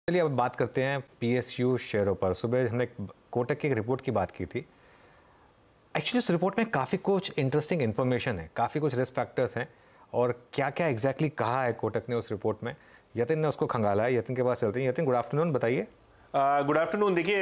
चलिए अब बात करते हैं पीएसयू शेयरों पर। सुबह हमने कोटक की एक रिपोर्ट की बात की थी। एक्चुअली उस रिपोर्ट में काफ़ी कुछ इंटरेस्टिंग इन्फॉर्मेशन है, काफ़ी कुछ रिस्क फैक्टर्स हैं और क्या क्या एग्जैक्टली कहा है कोटक ने उस रिपोर्ट में। यतिन ने उसको खंगाला है, यतिन के पास चलते हैं। यतिन, गुड आफ्टरनून, बताइए। Good afternoon. देखिए,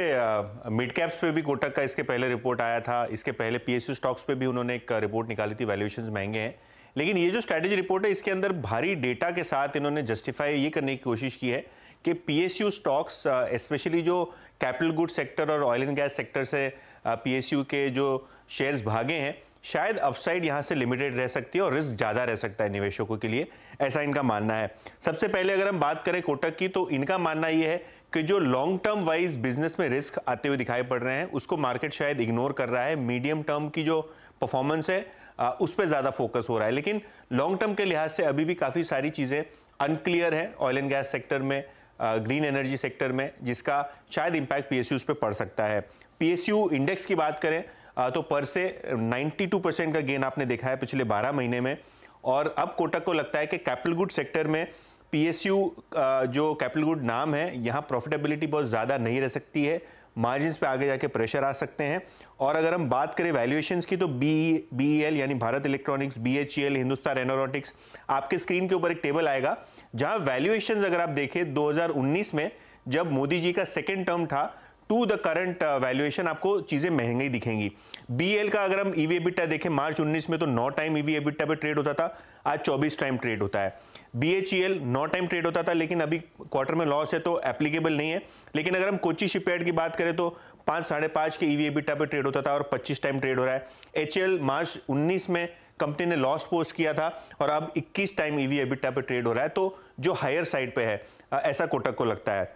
मिड कैप्स पे भी कोटक का इसके पहले रिपोर्ट आया था, इसके पहले पीएसयू स्टॉक्स पे भी उन्होंने एक रिपोर्ट निकाली थी, वैल्यूएशंस महंगे हैं। लेकिन ये जो स्ट्रैटेजी रिपोर्ट है इसके अंदर भारी डेटा के साथ इन्होंने जस्टिफाई ये करने की कोशिश की है कि पीएसयू स्टॉक्स, स्पेशली जो कैपिटल गुड्स सेक्टर और ऑयल एंड गैस सेक्टर से पीएसयू के जो शेयर्स भागे हैं, शायद अपसाइड यहाँ से लिमिटेड रह सकती है और रिस्क ज़्यादा रह सकता है निवेशकों के लिए, ऐसा इनका मानना है। सबसे पहले अगर हम बात करें कोटक की, तो इनका मानना ये है कि जो लॉन्ग टर्म वाइज बिजनेस में रिस्क आते हुए दिखाई पड़ रहे हैं उसको मार्केट शायद इग्नोर कर रहा है। मीडियम टर्म की जो परफॉर्मेंस है उस पर ज़्यादा फोकस हो रहा है। लेकिन लॉन्ग टर्म के लिहाज से अभी भी काफ़ी सारी चीज़ें अनक्लियर है ऑयल एंड गैस सेक्टर में, ग्रीन एनर्जी सेक्टर में, जिसका शायद इम्पैक्ट पीएसयूज पे पड़ सकता है। पीएसयू इंडेक्स की बात करें तो पर से 92% का गेन आपने देखा है पिछले 12 महीने में। और अब कोटक को लगता है कि कैपिटल गुड सेक्टर में पीएसयू जो कैपिटल गुड नाम है, यहाँ प्रॉफिटेबिलिटी बहुत ज़्यादा नहीं रह सकती है, मार्जिन्स पे आगे जाके प्रेशर आ सकते हैं। और अगर हम बात करें वैल्यूएशंस की, तो बीईएल यानी Bharat electronics, BHEL, Hindustan aeronautics, आपके स्क्रीन के ऊपर एक टेबल आएगा जहां वैल्यूएशंस अगर आप देखें 2019 में जब मोदी जी का सेकेंड टर्म था टू द करंट वैल्यूएशन, आपको चीजें महंगी दिखेंगी। बीएल का अगर हम ईवी एबिटा देखें मार्च 19 में तो 9 टाइम ईवी एबिटा पे ट्रेड होता था, आज 24 टाइम ट्रेड होता है। बीएचईएल 9 टाइम ट्रेड होता था, लेकिन अभी क्वार्टर में लॉस है तो एप्लीकेबल नहीं है। लेकिन अगर हम कोची शिपयार्ड की बात करें तो 5 साढ़े 5 के ईवी एबिटा पे ट्रेड होता था और 25 टाइम ट्रेड हो रहा है। एचएल मार्च 19 में कंपनी ने लॉस पोस्ट किया था और अब 21 टाइम ईवी एबिटा पे ट्रेड हो रहा है, तो जो हायर साइड पे है ऐसा कोटक को लगता है।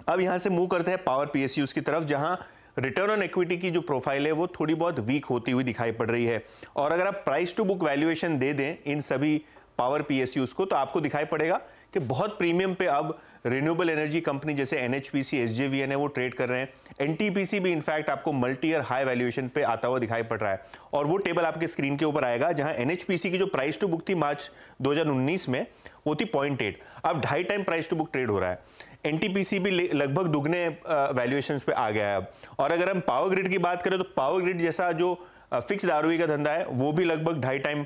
अब यहां से मूव करते हैं पावर पीएसयूज की तरफ, जहां रिटर्न ऑन इक्विटी की जो प्रोफाइल है वो थोड़ी बहुत वीक होती हुई दिखाई पड़ रही है। और अगर आप प्राइस टू बुक वैल्यूएशन दे दें इन सभी पावर पीएसयूज को, तो आपको दिखाई पड़ेगा कि बहुत प्रीमियम पे अब रिन्यूएबल एनर्जी कंपनी जैसे एनएचपीसी, एसजेवीएन है वो ट्रेड कर रहे हैं। एनटीपीसी भी इनफैक्ट आपको मल्टी ईयर हाई वैल्यूएशन पे आता हुआ दिखाई पड़ रहा है। और वो टेबल आपके स्क्रीन के ऊपर आएगा जहां एनएचपीसी की जो प्राइस टू बुक थी मार्च 2019 में वो थी 0.8, अब 2.5 time price to book trade हो रहा है। एनटीपीसी भी लगभग दुगने वैल्यूएशंस पे आ गया है अब। और अगर हम पावर ग्रिड की बात करें तो पावर ग्रिड जैसा जो फिक्स्ड आरओई का धंधा है वो भी लगभग 2.5 time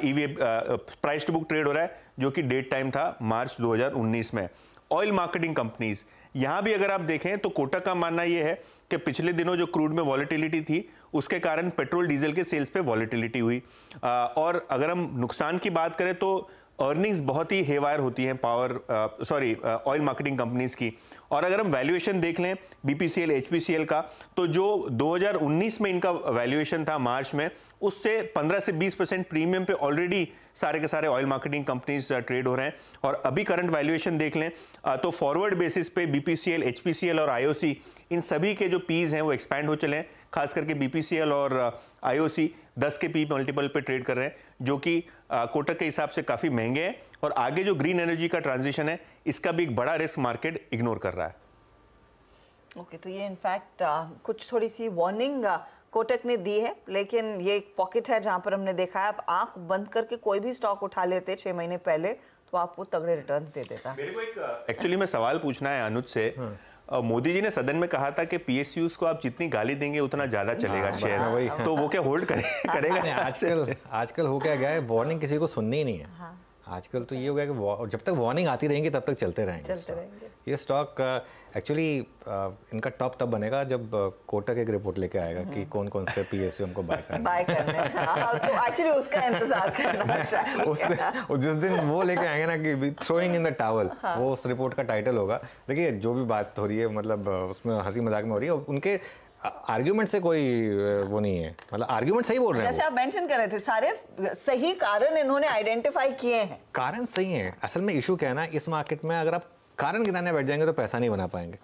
EV price to book trade हो रहा है, जो कि 1.5 टाइम था मार्च 2019 में। ऑयल मार्केटिंग कंपनीज, यहां भी अगर आप देखें तो कोटक का मानना यह है कि पिछले दिनों जो क्रूड में वॉलेटिलिटी थी उसके कारण पेट्रोल डीजल के सेल्स पे वॉलेटिलिटी हुई। और अगर हम नुकसान की बात करें तो अर्निंग्स बहुत ही हेवायर होती हैं ऑयल मार्केटिंग कंपनीज की। और अगर हम वैल्यूएशन देख लें बीपीसीएल, एचपीसीएल का, तो जो 2019 में इनका वैल्यूएशन था मार्च में, उससे 15 से 20% प्रीमियम पे ऑलरेडी सारे के सारे ऑयल मार्केटिंग कंपनीज ट्रेड हो रहे हैं। और अभी करंट वैल्यूएशन देख लें तो फॉरवर्ड बेसिस पे बीपीसीएल, एचपीसीएल और आईओसी, इन सभी के जो पीज हैं वो एक्सपैंड हो चले हैं। खास करके बीपीसीएल और आईओसी 10 के पी मल्टीपल पे ट्रेड कर रहे हैं, जो कि कोटक के हिसाब से काफ़ी महंगे हैं। और आगे जो ग्रीन एनर्जी का ट्रांजिशन है इसका भी एक बड़ा रिस्क मार्केट इग्नोर कर रहा है। ओके, तो ये इनफैक्ट कुछ थोड़ी सी वार्निंग कोटक ने दी है, लेकिन ये एक पॉकेट है जहां पर हमने देखा है आप आंख बंद करके कोई भी स्टॉक उठा लेते 6 महीने पहले तो आपको तगड़े रिटर्न दे देता। मेरे को एक एक्चुअली में सवाल पूछना है अनुज से। मोदी जी ने सदन में कहा था कि पीएसयूज को आप जितनी गाली देंगे उतना ज्यादा चलेगा शेयर, तो वो क्या होल्ड करेगा? आजकल हो क्या गया है, वार्निंग किसी को सुननी ही नहीं है। आजकल तो ये हो गया कि जब तक वार्निंग आती रहेंगी तब तक चलते रहेंगे। ये स्टॉक एक्चुअली इनका टॉप तब बनेगा जब कोटक एक रिपोर्ट लेके आएगा कि कौन कौन से पीएसयू हमको बाय करना है। तो एक्चुअली उसका इंतजार करना जिस दिन वो लेके आएंगे ना कि थ्रोइंग इन द टॉवल, वो उस रिपोर्ट का टाइटल होगा। देखिए जो भी बात हो रही है, मतलब उसमें हंसी मजाक में हो रही है, उनके आर्ग्यूमेंट से कोई वो नहीं है, मतलब आर्ग्यूमेंट सही बोल रहे हैं। जैसे आप मेंशन कर रहे थे, सारे सही कारण इन्होंने आइडेंटिफाई किए हैं। कारण सही है। असल में इशू क्या है ना, इस मार्केट में अगर आप कारण गिनाने बैठ जाएंगे तो पैसा नहीं बना पाएंगे।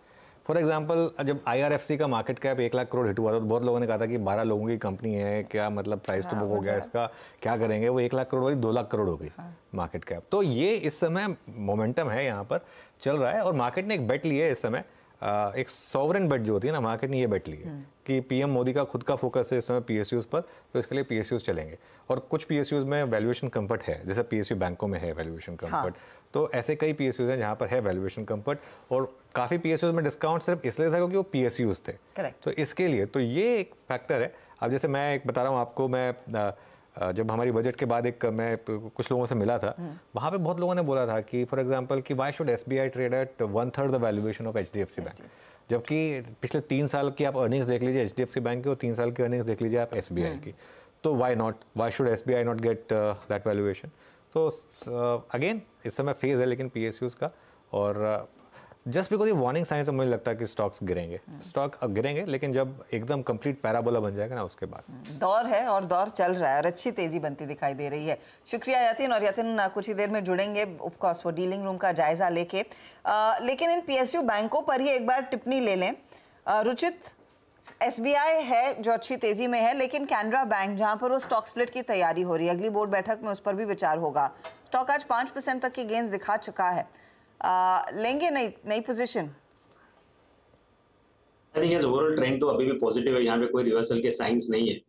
फॉर एग्जांपल, जब IRFC का market cap 1 lakh crore hit हुआ था तो बहुत लोगों ने कहा था कि 12 लोगों की कंपनी है, क्या मतलब प्राइस टू बुक हो गया इसका, क्या करेंगे। वो 1 लाख करोड़ वाली 2 लाख करोड़ हो गई मार्केट कैप। तो ये इस समय मोमेंटम है, यहाँ पर चल रहा है। और मार्केट ने एक बेट लिया है इस समय एक सॉवरेन बेट जो होती है ना मार्केट ने ये बेट ली है कि पीएम मोदी का खुद का फोकस है इस समय पीएसयूज पर, तो इसके लिए पीएसयूज चलेंगे। और कुछ पीएसयूज में वैल्यूएशन कंफर्ट है, जैसे पीएसयू बैंकों में है वैल्यूएशन कंफर्ट, तो ऐसे कई पीएसयूज हैं जहाँ पर है वैल्यूएशन कंफर्ट। और काफ़ी पीएसयूज में डिस्काउंट सिर्फ इसलिए था क्योंकि वो पीएसयूज थे। तो इसके लिए तो ये एक फैक्टर है। अब जैसे मैं एक बता रहा हूँ आपको, मैं जब हमारी बजट के बाद मैं कुछ लोगों से मिला था, वहाँ पे बहुत लोगों ने बोला था कि फॉर एग्जांपल कि why should SBI trade at 1/3 the valuation of HDFC bank, जबकि पिछले 3 साल की आप अर्निंग्स देख लीजिए एचडीएफसी बैंक की और 3 साल की अर्निंग्स देख लीजिए आप एसबीआई की, तो why should SBI not get that valuation. तो अगेन इस समय फेज है लेकिन पीएसयूज का, और जस्ट बिकॉज ये वार्निंग साइंस है, मुझे लगता है कि स्टॉक्स गिरेंगे, स्टॉक गिरेंगे, लेकिन जब एकदम कंप्लीट पैराबोला बन जाएगा ना उसके बाद दौर है और दौर चल रहा है और अच्छी तेजी बनती दिखाई दे रही है। शुक्रिया यतिन, और यतिन कुछ ही देर में जुड़ेंगे ऑफ कोर्स वो डीलिंग रूम का जायजा लेके, लेकिन इन पीएसयू बैंकों पर ही एक बार टिप्पणी ले लें। रुचित, एसबीआई है जो अच्छी तेजी में है, लेकिन कैनरा बैंक जहां पर वो स्टॉक स्प्लिट की तैयारी हो रही है, अगली बोर्ड बैठक में उस पर भी विचार होगा। स्टॉक आज 5% तक की गेंस दिखा चुका है, लेंगे नई position? I think as overall trend तो अभी भी पॉजिटिव है, यहाँ पे कोई रिवर्सल के साइंस नहीं है।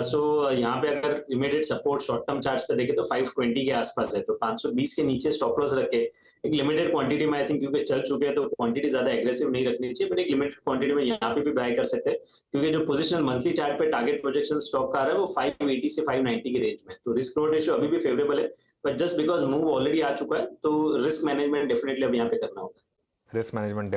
सो यहाँ पे अगर immediate support short term charts पे देखें तो 520 के आसपास है, तो 520 के नीचे स्टॉप लॉस रखे एक लिमिटेड क्वांटिटी में, आई थिंक क्योंकि चल चुके हैं तो क्वांटिटी ज्यादा एग्रेसिव नहीं रखनी चाहिए, बट एक लिमिटेड क्वांटिटी में यहाँ पे भी बाय कर सकते हैं, क्योंकि जो पोजीशन मंथली चार्ट पे टारगेट प्रोजेक्शन स्टॉक का आ रहा है वो 580 से 590 के रेंज में, तो रिस्क रिवॉर्ड रेशियो अभी भी फेवरेबल है, but just because move already आ चुका है तो रिस्क मैनेजमेंट डेफिनेटली अब यहाँ पे करना होगा। Risk management